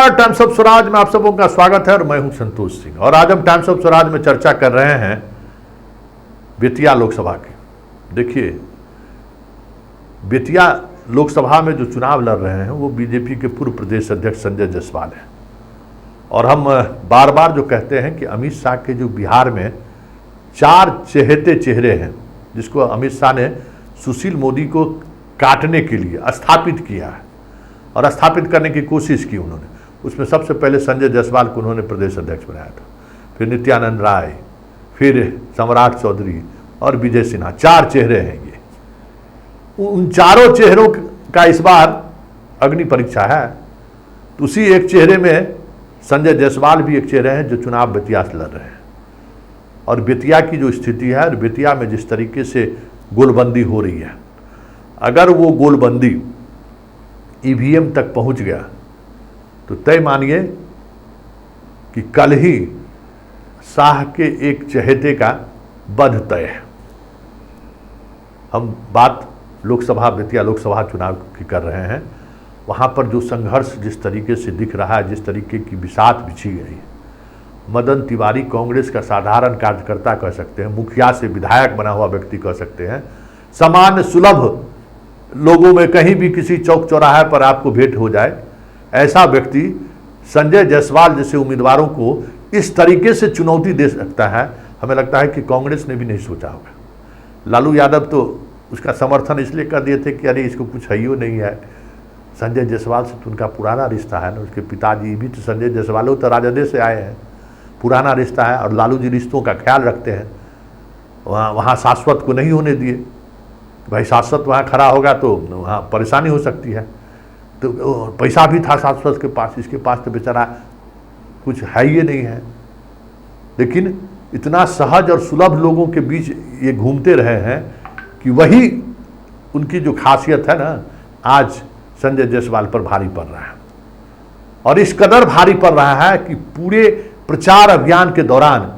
Times of Swaraj में आप सबों का स्वागत है और मैं हूं संतोष सिंह। और आज हम टाइम्स ऑफ स्वराज में चर्चा कर रहे हैं बेतिया लोकसभा की। देखिए, बेतिया लोकसभा में जो चुनाव लड़ रहे हैं वो बीजेपी के पूर्व प्रदेश अध्यक्ष संजय जायसवाल हैं। और हम बार बार जो कहते हैं कि अमित शाह के जो बिहार में 4 चहेते चेहरे हैं, जिसको अमित शाह ने सुशील मोदी को काटने के लिए स्थापित किया है और स्थापित करने की कोशिश की उन्होंने। उसमें सबसे पहले संजय जायसवाल को उन्होंने प्रदेश अध्यक्ष बनाया था, फिर नित्यानंद राय, फिर सम्राट चौधरी और विजय सिन्हा। 4 चेहरे हैं ये। उन चारों चेहरों का इस बार अग्नि परीक्षा है। तो उसी एक चेहरे में संजय जायसवाल भी एक चेहरे हैं जो चुनाव बेतिया से लड़ रहे हैं। और बेतिया की जो स्थिति है और बेतिया में जिस तरीके से गोलबंदी हो रही है, अगर वो गोलबंदी ईवीएम तक पहुंच गया तो तय मानिए कि कल ही शाह के एक चहेते का वध तय है। हम बात लोकसभा बेतिया लोकसभा चुनाव की कर रहे हैं। वहाँ पर जो संघर्ष जिस तरीके से दिख रहा है, जिस तरीके की बिसात बिछी गई है, मदन तिवारी कांग्रेस का साधारण कार्यकर्ता कह सकते हैं, मुखिया से विधायक बना हुआ व्यक्ति कह सकते हैं, सामान्य सुलभ लोगों में कहीं भी किसी चौक चौराहे पर आपको भेंट हो जाए, ऐसा व्यक्ति संजय जायसवाल जैसे उम्मीदवारों को इस तरीके से चुनौती दे सकता है। हमें लगता है कि कांग्रेस ने भी नहीं सोचा होगा। लालू यादव तो उसका समर्थन इसलिए कर दिए थे कि अरे इसको कुछ है ही नहीं है। संजय जायसवाल से तो उनका पुराना रिश्ता है ना, उसके पिताजी भी तो संजय जायसवाल तो राजद से आए हैं, पुराना रिश्ता है। और लालू जी रिश्तों का ख्याल रखते हैं, वहाँ शाश्वत को नहीं होने दिए। भाई शाश्वत वहाँ खड़ा होगा तो वहाँ परेशानी हो सकती है। तो पैसा भी था शाश्वत के पास, इसके पास तो बेचारा कुछ है ही नहीं है। लेकिन इतना सहज और सुलभ लोगों के बीच ये घूमते रहे हैं कि वही उनकी जो खासियत है ना, आज संजय जायसवाल पर भारी पड़ रहा है। और इस कदर भारी पड़ रहा है कि पूरे प्रचार अभियान के दौरान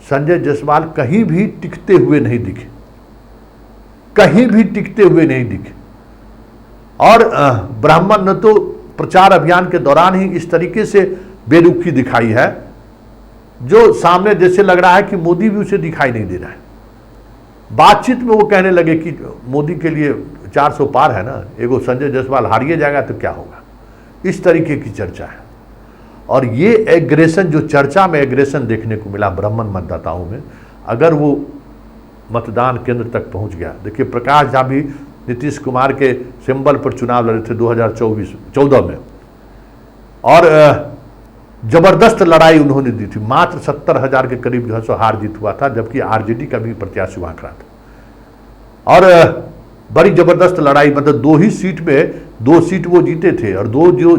संजय जायसवाल कहीं भी टिकते हुए नहीं दिखे, कहीं भी टिकते हुए नहीं दिखे। और ब्राह्मण ने तो प्रचार अभियान के दौरान ही इस तरीके से बेरुखी दिखाई है, जो सामने जैसे लग रहा है कि मोदी भी उसे दिखाई नहीं दे रहा है। बातचीत में वो कहने लगे कि मोदी के लिए 400 पार है ना, एगो संजय जायसवाल हारिए जाएगा तो क्या होगा। इस तरीके की चर्चा है। और ये एग्रेशन, जो चर्चा में एग्रेशन देखने को मिला ब्राह्मण मतदाताओं में, अगर वो मतदान केंद्र तक पहुंच गया। देखिए, प्रकाश झा भी नीतीश कुमार के सिंबल पर चुनाव लड़े थे 2014 में, और जबरदस्त लड़ाई उन्होंने दी थी। मात्र 70,000 के करीब जो है सो हार जीत हुआ था, जबकि आरजेडी का भी प्रत्याशी वहां खड़ा था। और बड़ी जबरदस्त लड़ाई, मतलब 2 ही सीट में 2 सीट वो जीते थे। और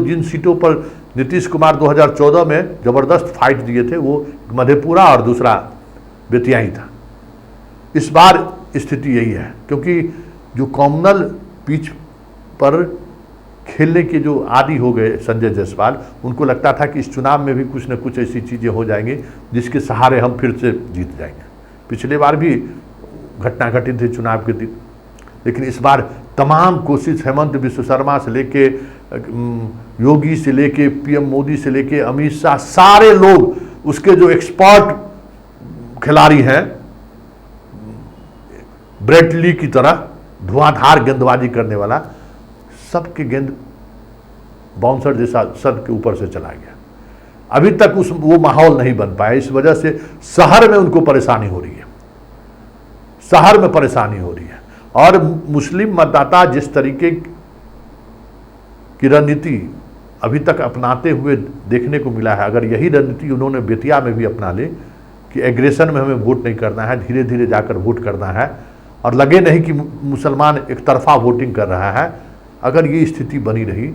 जिन सीटों पर नीतीश कुमार 2014 में जबरदस्त फाइट दिए थे, वो मधेपुरा और दूसरा बेतिया ही था। इस बार स्थिति यही है, क्योंकि जो कॉमनल पिच पर खेलने के जो आदी हो गए संजय जायसवाल, उनको लगता था कि इस चुनाव में भी कुछ न कुछ ऐसी चीज़ें हो जाएंगी जिसके सहारे हम फिर से जीत जाएंगे। पिछले बार भी घटना घटी थी चुनाव के दिन, लेकिन इस बार तमाम कोशिश हेमंत विश्व शर्मा से लेके योगी से लेके पीएम मोदी से लेके अमित शाह, सारे लोग उसके जो एक्सपर्ट खिलाड़ी हैं, ब्रेट ली की तरह धुआंधार गेंदबाजी करने वाला, सबके गेंद बाउंसर जैसा सर के ऊपर से चला गया। अभी तक वो माहौल नहीं बन पाया। इस वजह से शहर में उनको परेशानी हो रही है, शहर में परेशानी हो रही है। और मुस्लिम मतदाता जिस तरीके की रणनीति अभी तक अपनाते हुए देखने को मिला है, अगर यही रणनीति उन्होंने बेतिया में भी अपना ले कि एग्रेशन में हमें वोट नहीं करना है, धीरे धीरे जाकर वोट करना है, और लगे नहीं कि मुसलमान एक तरफा वोटिंग कर रहा है, अगर ये स्थिति बनी रही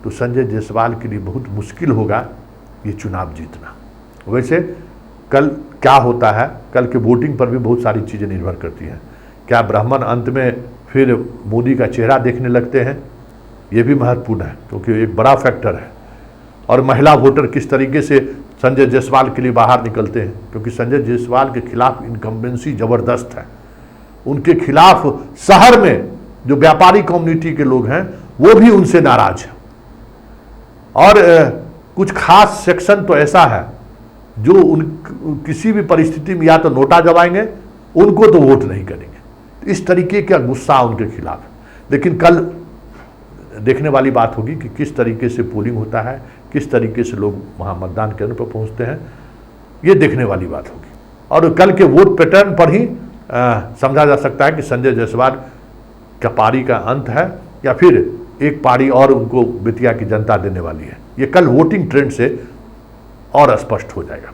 तो संजय जायसवाल के लिए बहुत मुश्किल होगा ये चुनाव जीतना। वैसे कल क्या होता है, कल के वोटिंग पर भी बहुत सारी चीज़ें निर्भर करती हैं। क्या ब्राह्मण अंत में फिर मोदी का चेहरा देखने लगते हैं, ये भी महत्वपूर्ण है, क्योंकि एक बड़ा फैक्टर है। और महिला वोटर किस तरीके से संजय जायसवाल के लिए बाहर निकलते हैं, क्योंकि संजय जायसवाल के खिलाफ इनकम्बेंसी ज़बरदस्त है। उनके खिलाफ शहर में जो व्यापारी कम्युनिटी के लोग हैं वो भी उनसे नाराज हैं। और कुछ खास सेक्शन तो ऐसा है जो किसी भी परिस्थिति में या तो नोटा दबाएंगे, उनको तो वोट नहीं करेंगे। तो इस तरीके का गुस्सा उनके खिलाफ है। लेकिन कल देखने वाली बात होगी कि किस तरीके से पोलिंग होता है, किस तरीके से लोग वहाँ मतदान केंद्र पर पहुँचते हैं, ये देखने वाली बात होगी। और कल के वोट पैटर्न पर ही समझा जा सकता है कि संजय जायसवाल का पारी का अंत है या फिर एक पारी और उनको बेतिया की जनता देने वाली है। ये कल वोटिंग ट्रेंड से और स्पष्ट हो जाएगा।